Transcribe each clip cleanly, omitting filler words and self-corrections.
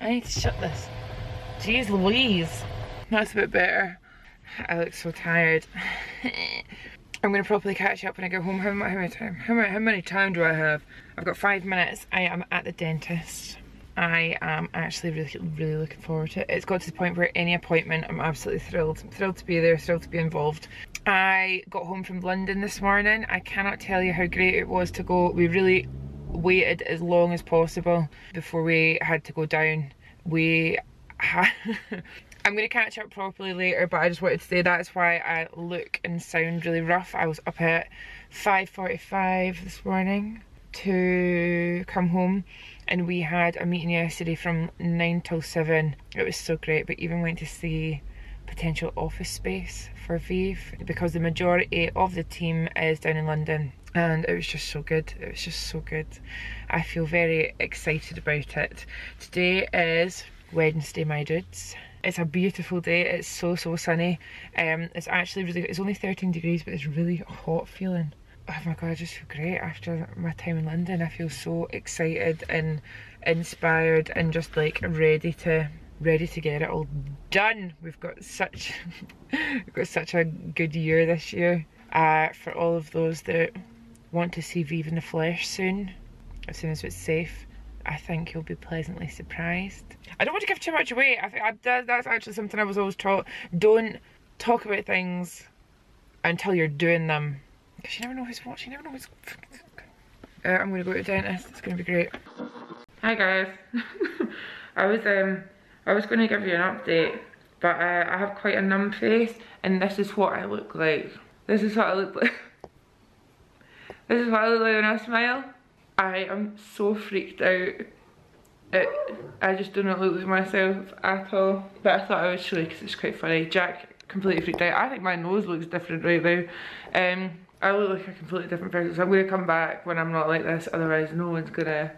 I need to shut this. Jeez Louise. That's a bit better. I look so tired. I'm gonna properly catch up when I go home. How many time do I have? I've got 5 minutes. I am at the dentist. I am actually really looking forward to it. It's got to the point where any appointment, I'm absolutely thrilled. I'm thrilled to be there, thrilled to be involved. I got home from London this morning. I cannot tell you how great it was to go. We really waited as long as possible before we had to go down. I'm going to catch up properly later, but I just wanted to say that's why I look and sound really rough. I was up at 5:45 this morning to come home, and we had a meeting yesterday from 9 till 7. It was so great, but even went to see potential office space for VIEVE because the majority of the team is down in London, and it was just so good. It was just so good. I feel very excited about it. Today is Wednesday, my dudes. It's a beautiful day. It's so sunny. It's actually it's only 13 degrees, but it's really hot feeling. Oh my god, I just feel great after my time in London. I feel so excited and inspired and just like ready to get it all done. We've got such a good year this year. For all of those that want to see VIEVE in the flesh soon as it's safe, I think you'll be pleasantly surprised. I don't want to give too much away. I think that's actually something I was always taught. Don't talk about things until you're doing them, because you never know who's watching. You never know who's. I'm going to go to the dentist. It's going to be great. Hi guys. I was going to give you an update, but I have quite a numb face, and this is what I look like. This is what I look like. This is what I look like when I smile. I am so freaked out. I just do not look like myself at all. But I thought I would show you because it's quite funny. Jack completely freaked out. I think my nose looks different right now. I look like a completely different person. So I'm going to come back when I'm not like this. Otherwise no one's gonna...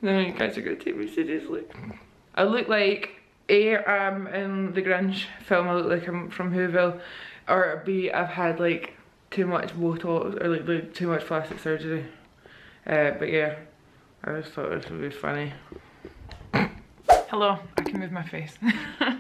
No, you guys are going to take me seriously. I look like A, I'm in the Grunge film. I look like I'm from Whoville. Or B, I've had like too much Botox or like too much plastic surgery. But yeah, I just thought this would be funny. Hello, I can move my face.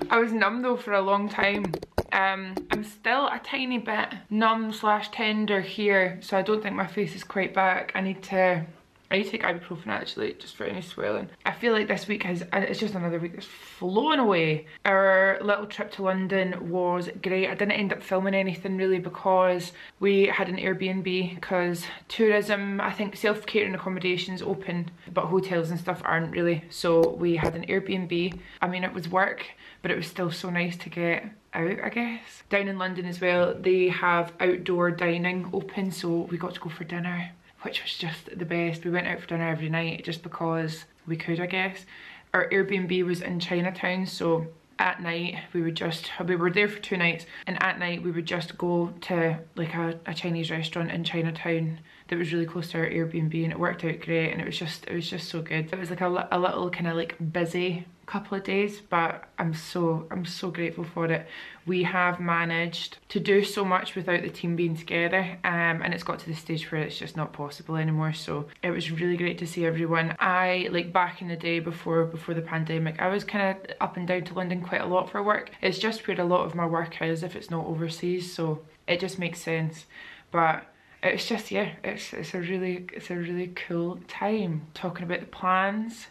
I was numb though for a long time. I'm still a tiny bit numb / tender here, so I don't think my face is quite back. I need to take ibuprofen actually, just for any swelling. I feel like this week it's just another week that's flown away. Our little trip to London was great. I didn't end up filming anything really because we had an Airbnb, because tourism, I think self-catering accommodations open, but hotels and stuff aren't really. So we had an Airbnb. I mean, it was work, but it was still so nice to get out, I guess. Down in London as well, they have outdoor dining open, so we got to go for dinner, which was just the best. We went out for dinner every night just because we could, I guess. Our Airbnb was in Chinatown, so at night we were there for 2 nights, and at night we would just go to like a Chinese restaurant in Chinatown that was really close to our Airbnb, and it worked out great, and it was just so good. It was like a little kind of like busy couple of days, but I'm so grateful for it. We have managed to do so much without the team being together, and it's got to the stage where it's just not possible anymore. So it was really great to see everyone. I, like back in the day before the pandemic, I was kind of up and down to London quite a lot for work. It's just where a lot of my work is if it's not overseas, so it just makes sense. But it's just, yeah, it's a really cool time talking about the plans,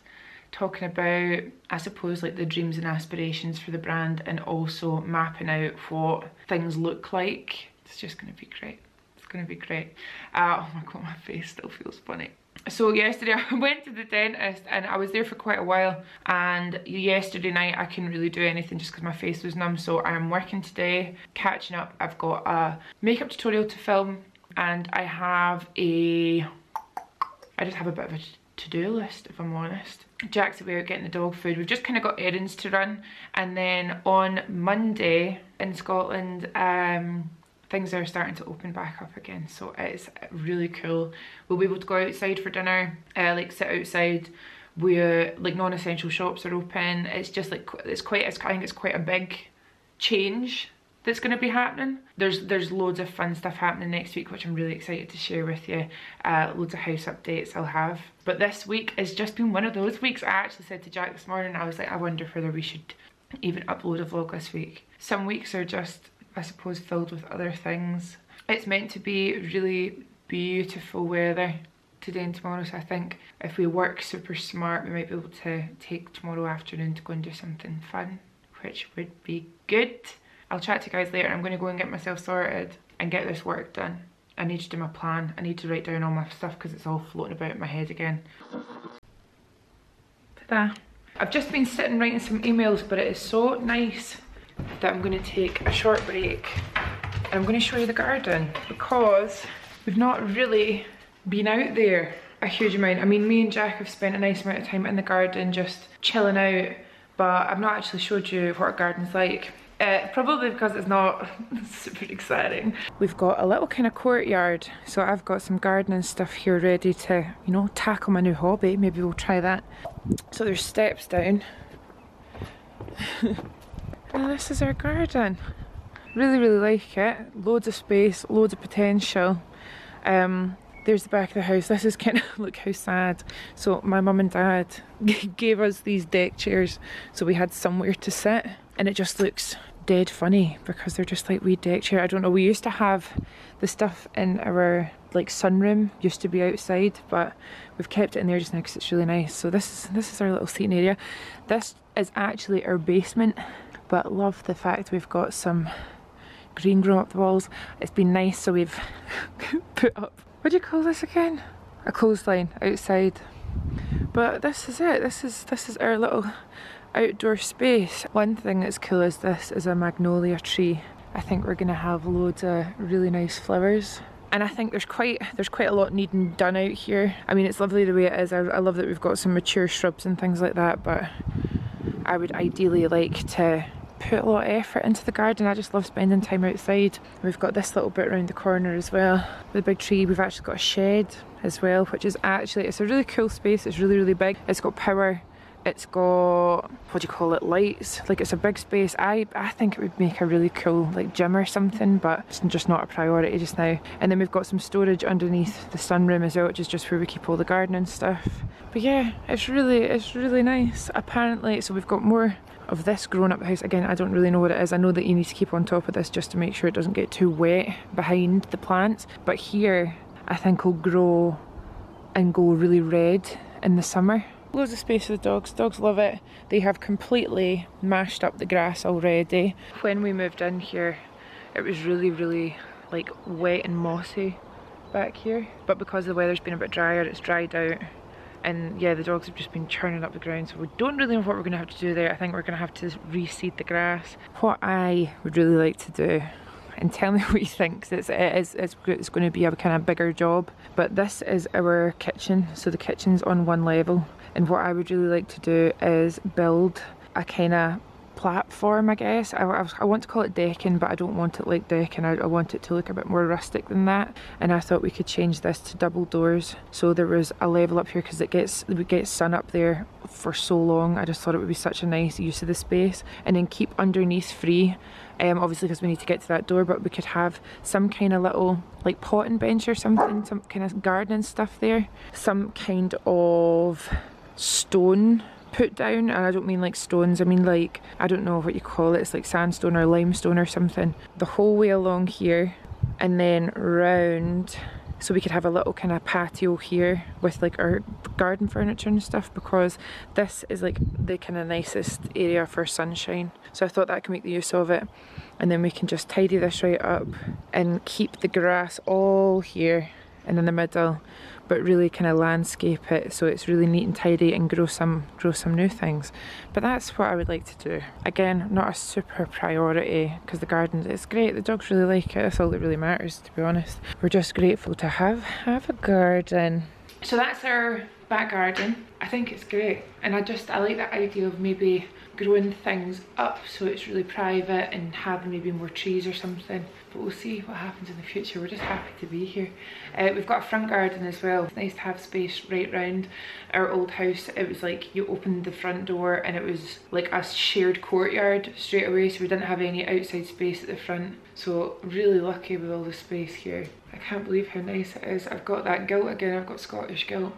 talking about, I suppose, like the dreams and aspirations for the brand, and also mapping out what things look like. It's just going to be great. It's going to be great. Oh my god, my face still feels funny. So yesterday I went to the dentist, and I was there for quite a while, and yesterday night I couldn't really do anything just because my face was numb. So I am working today, catching up. I've got a makeup tutorial to film, and I just have a bit of a to-do list, if I'm honest. Jack's away out getting the dog food. We've just kind of got errands to run, and then on Monday in Scotland things are starting to open back up again, so it's really cool. We'll be able to go outside for dinner, like sit outside where like non-essential shops are open. It's just like I think it's quite a big change that's going to be happening. There's loads of fun stuff happening next week, which I'm really excited to share with you. Loads of house updates I'll have. But this week has just been one of those weeks. I actually said to Jack this morning, I was like, I wonder whether we should even upload a vlog this week. Some weeks are just, I suppose, filled with other things. It's meant to be really beautiful weather today and tomorrow, so I think if we work super smart, we might be able to take tomorrow afternoon to go and do something fun, which would be good. I'll chat to you guys later. I'm going to go and get myself sorted and get this work done. I need to do my plan. I need to write down all my stuff because it's all floating about in my head again. Ta-da. I've just been sitting writing some emails, but it is so nice that I'm going to take a short break and I'm going to show you the garden because we've not really been out there a huge amount. I mean, me and Jack have spent a nice amount of time in the garden just chilling out, but I've not actually showed you what our garden's like. Probably because it's not super exciting. We've got a little kind of courtyard, so I've got some gardening stuff here ready to, you know, tackle my new hobby. Maybe we'll try that. So there's steps down. And this is our garden. Really, really like it. Loads of space, loads of potential. There's the back of the house. This is kind of, look how sad. So my mum and dad gave us these deck chairs so we had somewhere to sit, and it just looks dead funny because they're just like wee deck chair. I don't know, we used to have the stuff in our like sunroom, used to be outside, but we've kept it in there just now because it's really nice. So this is our little seating area. This is actually our basement, but love the fact we've got some green growing up the walls. It's been nice, so we've put up, what do you call this again? A clothesline outside. But this is it. This is our little outdoor space. One thing that's cool is this is a magnolia tree. I think we're gonna have loads of really nice flowers. And I think there's quite a lot needing done out here. I mean, it's lovely the way it is. I love that we've got some mature shrubs and things like that, but I would ideally like to put a lot of effort into the garden. I just love spending time outside. We've got this little bit around the corner as well. The big tree, we've actually got a shed as well, which is actually, it's a really cool space. It's really, really big. It's got power. It's got, what do you call it, lights. Like, it's a big space. I think it would make a really cool like gym or something, but it's just not a priority just now. And then we've got some storage underneath the sunroom as well, which is just where we keep all the gardening stuff. But yeah, it's really nice. Apparently, so we've got more of this grown up house. Again, I don't really know what it is. I know that you need to keep on top of this just to make sure it doesn't get too wet behind the plants. But here, I think will grow and go really red in the summer. Loads of space for the dogs. Dogs love it. They have completely mashed up the grass already. When we moved in here, it was really like wet and mossy back here. But because the weather's been a bit drier, it's dried out. And yeah, the dogs have just been churning up the ground, so we don't really know what we're going to have to do there. I think we're going to have to reseed the grass. What I would really like to do, and tell me what you think, because it's going to be a kind of bigger job, but this is our kitchen. So the kitchen's on one level, and what I would really like to do is build a kind of platform, I guess. I want to call it decking, but I don't want it like decking. I want it to look a bit more rustic than that, and I thought we could change this to double doors, so there was a level up here, because we get sun up there for so long. I just thought it would be such a nice use of the space, and then keep underneath free, obviously because we need to get to that door, but we could have some kind of little like potting bench or something, some kind of gardening stuff there, some kind of stone put down. And I don't mean like stones, I mean like, I don't know what you call it, it's like sandstone or limestone or something, the whole way along here, and then round, so we could have a little kind of patio here with like our garden furniture and stuff, because this is like the kind of nicest area for sunshine. So I thought that could make the use of it, and then we can just tidy this right up and keep the grass all here and in the middle, but really kind of landscape it so it's really neat and tidy, and grow some new things. But that's what I would like to do. Again, not a super priority, because the garden is great, the dogs really like it, that's all that really matters, to be honest. We're just grateful to have a garden. So that's our back garden. I think it's great, and I like that idea of maybe growing things up so it's really private and having maybe more trees or something, but we'll see what happens in the future. We're just happy to be here. We've got a front garden as well. It's nice to have space right round our old house. It was like you opened the front door and it was like a shared courtyard straight away, so we didn't have any outside space at the front, so really lucky with all the space here. I can't believe how nice it is. I've got that gilt again. I've got Scottish gilt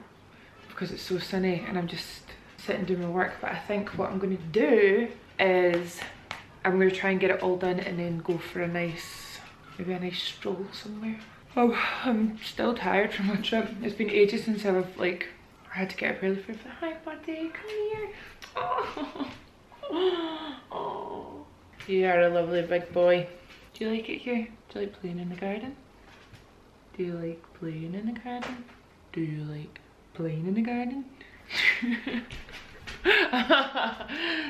because it's so sunny and I'm just sitting doing my work. But I think what I'm going to do is I'm going to try and get it all done and then go for a nice, maybe a nice stroll somewhere. Oh, I'm still tired from my trip. It's been ages since I've like, I had to get up early for it. Hi buddy, come here. Oh. Oh. You are a lovely big boy. Do you like it here? Do you like playing in the garden? Do you like playing in the garden? Do you like playing in the garden?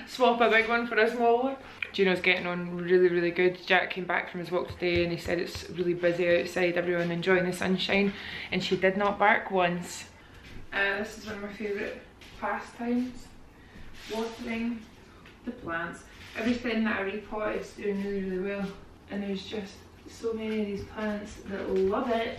Swap a big one for a small one. Gino's getting on really good. Jack came back from his walk today and he said it's really busy outside, everyone enjoying the sunshine, and she did not bark once. This is one of my favourite pastimes, watering the plants. Everything that I repot is doing really well, and there's just so many of these plants that love it.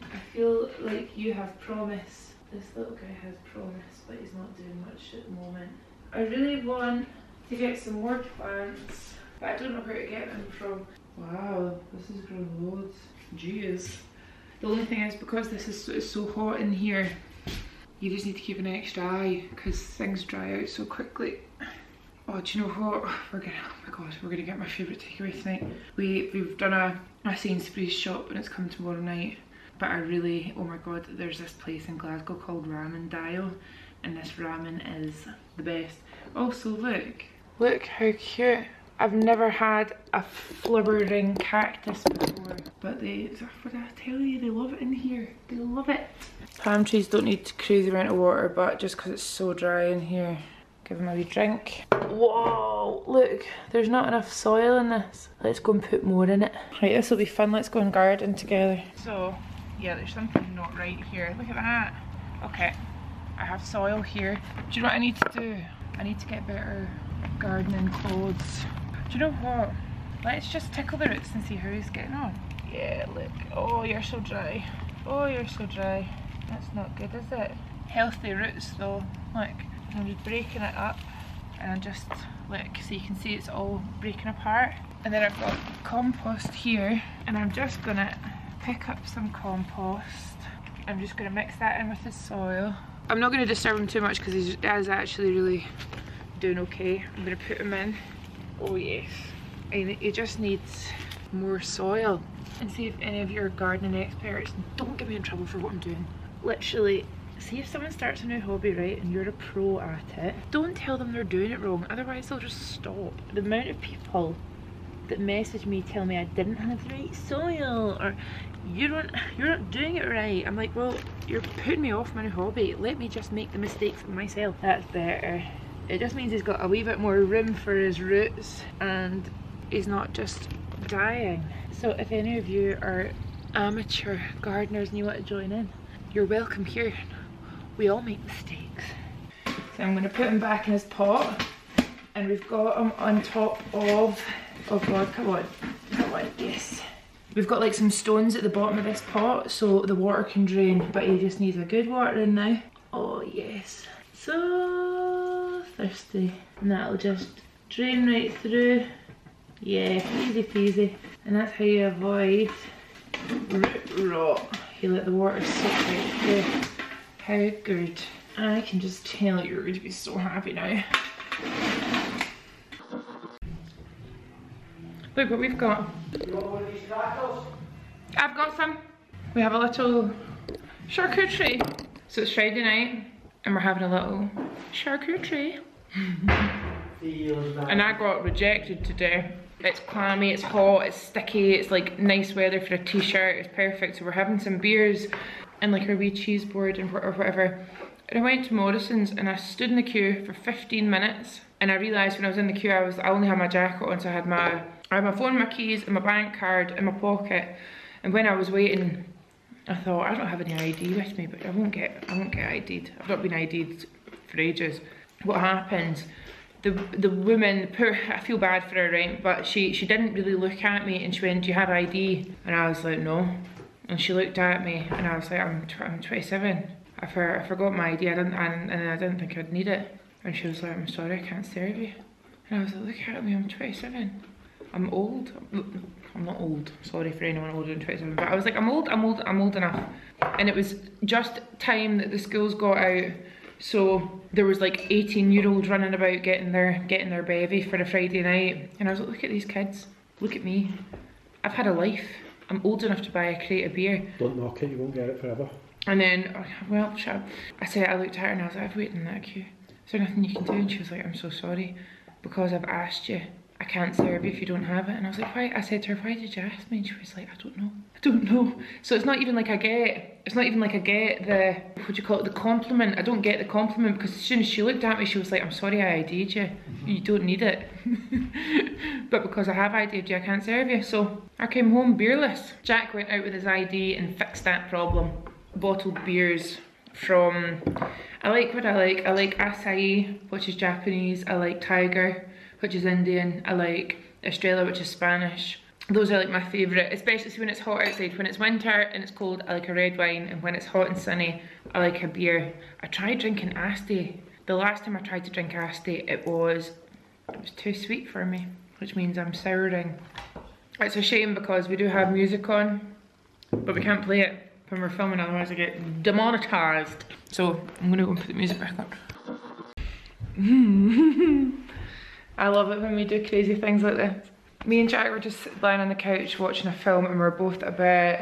I feel like you have promise. This little guy has promise, but he's not doing much at the moment. I really want to get some more plants, but I don't know where to get them from. Wow, this has grown loads. Jeez. The only thing is, because this is so hot in here, you just need to keep an extra eye because things dry out so quickly. Oh, do you know what? We're gonna get my favourite takeaway tonight. We've done a Sainsbury's shop and it's coming tomorrow night. But I really, oh my god, there's this place in Glasgow called Ramen Dial, and this ramen is the best. Also look how cute. I've never had a flowering cactus before, but what did I tell you, they love it in here. They love it. Palm trees don't need crazy amount of water, but just because it's so dry in here, give them a wee drink. Whoa, look, there's not enough soil in this. Let's go and put more in it. Right, this will be fun. Let's go and garden together. So yeah, there's something not right here. Look at that. Okay, I have soil here. Do you know what I need to do? I need to get better gardening clothes. Do you know what? Let's just tickle the roots and see how he's getting on. Yeah, look. Oh, you're so dry. Oh, you're so dry. That's not good, is it? Healthy roots though. Look, I'm just breaking it up and I'm just, look, so you can see it's all breaking apart. And then I've got compost here, and I'm just gonna pick up some compost. I'm just going to mix that in with the soil. I'm not going to disturb him too much because he is actually really doing okay. I'm going to put him in. Oh yes. He just needs more soil. And see if any of your gardening experts, don't get me in trouble for what I'm doing. Literally, see if someone starts a new hobby, right, and you're a pro at it, don't tell them they're doing it wrong, otherwise they'll just stop. The amount of people that message me tell me I didn't have the right soil, or you're not doing it right. I'm like, well, you're putting me off my new hobby. Let me just make the mistakes myself. That's better. It just means he's got a wee bit more room for his roots and he's not just dying. So if any of you are amateur gardeners and you want to join in, you're welcome here. We all make mistakes. So I'm going to put him back in his pot, and we've got him on top of, oh god, come on, yes. We've got like some stones at the bottom of this pot so the water can drain, but he just needs a good watering now. Oh yes, so thirsty. And that'll just drain right through. Yeah, easy peasy. And that's how you avoid root rot. You let the water soak right through. How good. I can just tell you're going to be so happy now. Look what we've got. I've got some. We have a little charcuterie. So it's Friday night and we're having a little charcuterie. And I got rejected today. It's clammy, it's hot, it's sticky, it's like nice weather for a t-shirt, it's perfect. So we're having some beers and like our wee cheese board and or whatever. And I went to Morrison's and I stood in the queue for 15 minutes. And I realised when I was in the queue I only had my jacket on, so I had my phone, my keys and my bank card in my pocket. And when I was waiting, I thought, I don't have any ID with me, but I won't get ID'd. I've not been ID'd for ages. What happens, the woman, poor, I feel bad for her, right? But she didn't really look at me, and she went, do you have ID? And I was like, no. And she looked at me, and I was like, I'm 27. I forgot my ID, and I didn't think I'd need it. And she was like, I'm sorry, I can't serve you. And I was like, look at me, I'm 27. I'm old. I'm not old, sorry for anyone older than 27, but I was like, I'm old enough. And it was just time that the schools got out, so there was like 18-year-olds running about getting their bevy for a Friday night. And I was like, look at these kids, look at me. I've had a life. I'm old enough to buy a crate of beer. Don't knock it, you won't get it forever. And then, well, shut up. I looked at her and I was like, I've waited in that queue. Is there nothing you can do? And she was like, I'm so sorry, because I've asked you. I can't serve you if you don't have it. And I was like, why? I said to her, why did you ask me? And she was like, I don't know. So it's not even like I get the, what do you call it, the compliment. I don't get the compliment, because as soon as she looked at me, she was like, I'm sorry I ID'd you. You don't need it. But because I have ID'd you, I can't serve you. So I came home beerless. Jack went out with his ID and fixed that problem. Bottled beers from, I like what I like. I like acai, which is Japanese. I like Tiger, which is Indian. I like Estrella, which is Spanish. Those are like my favourite, especially when it's hot outside. When it's winter and it's cold, I like a red wine, and when it's hot and sunny, I like a beer. I tried drinking Asti. The last time I tried to drink Asti, it was too sweet for me, which means I'm souring. It's a shame because we do have music on, but we can't play it when we're filming, otherwise I get demonetized. So I'm gonna go and put the music back on. I love it when we do crazy things like this. Me and Jack were just lying on the couch watching a film, and we're both a bit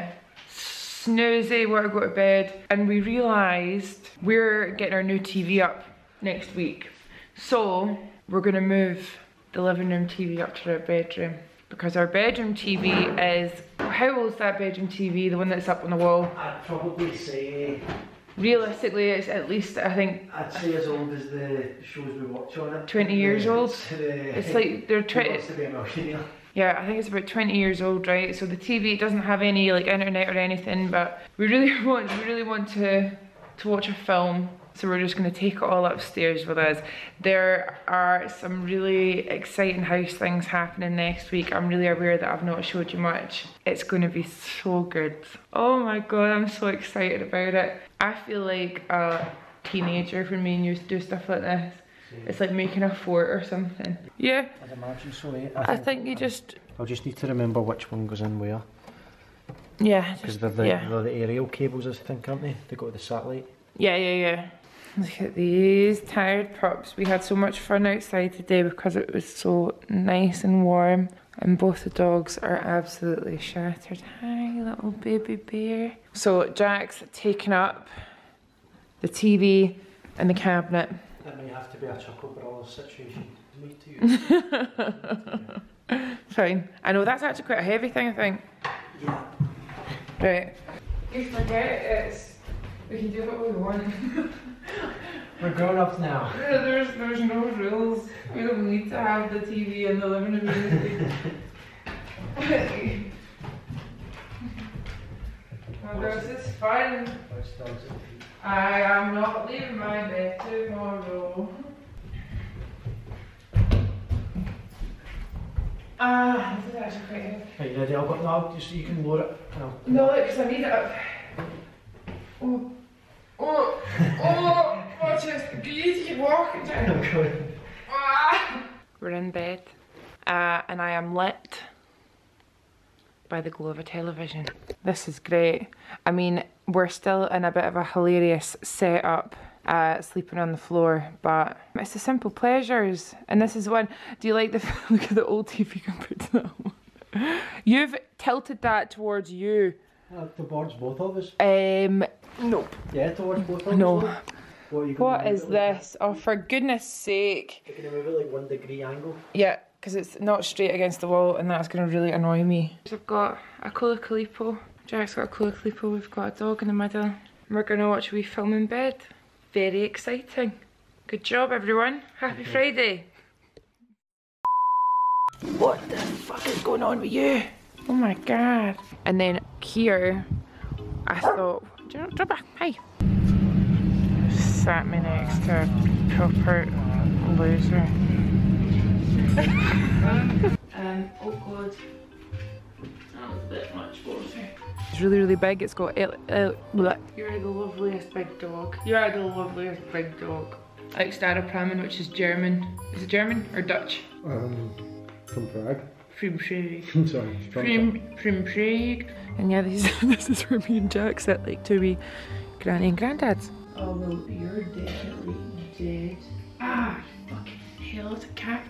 snoozy, want to go to bed, and we realised we're getting our new TV up next week. So we're gonna move the living room TV up to our bedroom, because our bedroom TV is, how old is that bedroom TV, the one that's up on the wall? I'd probably say, realistically, it's at least, I think, I'd say as old as the shows we watch on it. 20 years old. It's like they're trying to be a millionaire. Yeah, I think it's about 20 years old, right? So the TV doesn't have any like internet or anything, but we really want to watch a film. So we're just gonna take it all upstairs with us. There are some really exciting house things happening next week. I'm really aware that I've not showed you much. It's gonna be so good. Oh my God, I'm so excited about it. I feel like a teenager when me and you do stuff like this. It's like making a fort or something. Yeah. I'd imagine so, eh? I think you just... I'll just need to remember which one goes in where. Yeah. Because they're the aerial cables, I think, aren't they? They go to the satellite. Yeah. Look at these tired pups. We had so much fun outside today because it was so nice and warm. And both the dogs are absolutely shattered. Hi, little baby bear. So Jack's taken up the TV and the cabinet. That may have to be a chuckle brawler situation. Me too. Fine. I know that's actually quite a heavy thing, I think. Yeah. Right. You forget it. We can do what we want. We're grown up now. There's no rules. We don't need to have the TV in the living room. Oh, this is fun. I am not leaving my bed tomorrow. This is actually quite heavy. Are you ready? No, just you can lower it. No, because I need it up. Watch this. You keep walking down. I'm going. We're in bed, and I am lit by the glow of a television. This is great. I mean, we're still in a bit of a hilarious setup, sleeping on the floor, but it's the simple pleasures. And this is one. Do you like the look at the old TV compared to that one? You've tilted that towards you. Towards both of us? Nope. Yeah, towards both of us? No. What is this? Oh, for goodness sake. You're going to move it like 1 degree angle? Yeah, because it's not straight against the wall, and that's going to really annoy me. I've got a Cola Calipo. Jack's got a Cola Calipo. We've got a dog in the middle. We're going to watch a wee film in bed. Very exciting. Good job, everyone. Happy Friday. What the fuck is going on with you? Oh my God. And then here, I thought, drop back, hi. Sat me next to a proper loser. Oh god. That was a bit much water. It's really, really big. It's got You're the loveliest big dog. You're the loveliest big dog. I like Staropramen, which is German. Is it German or Dutch? From Prague. From Prague. Sorry, From Prague. And yeah, this is where me and Jack sit like two wee granny and granddads. Although you're definitely dead. Ah, fucking hell, it's a cat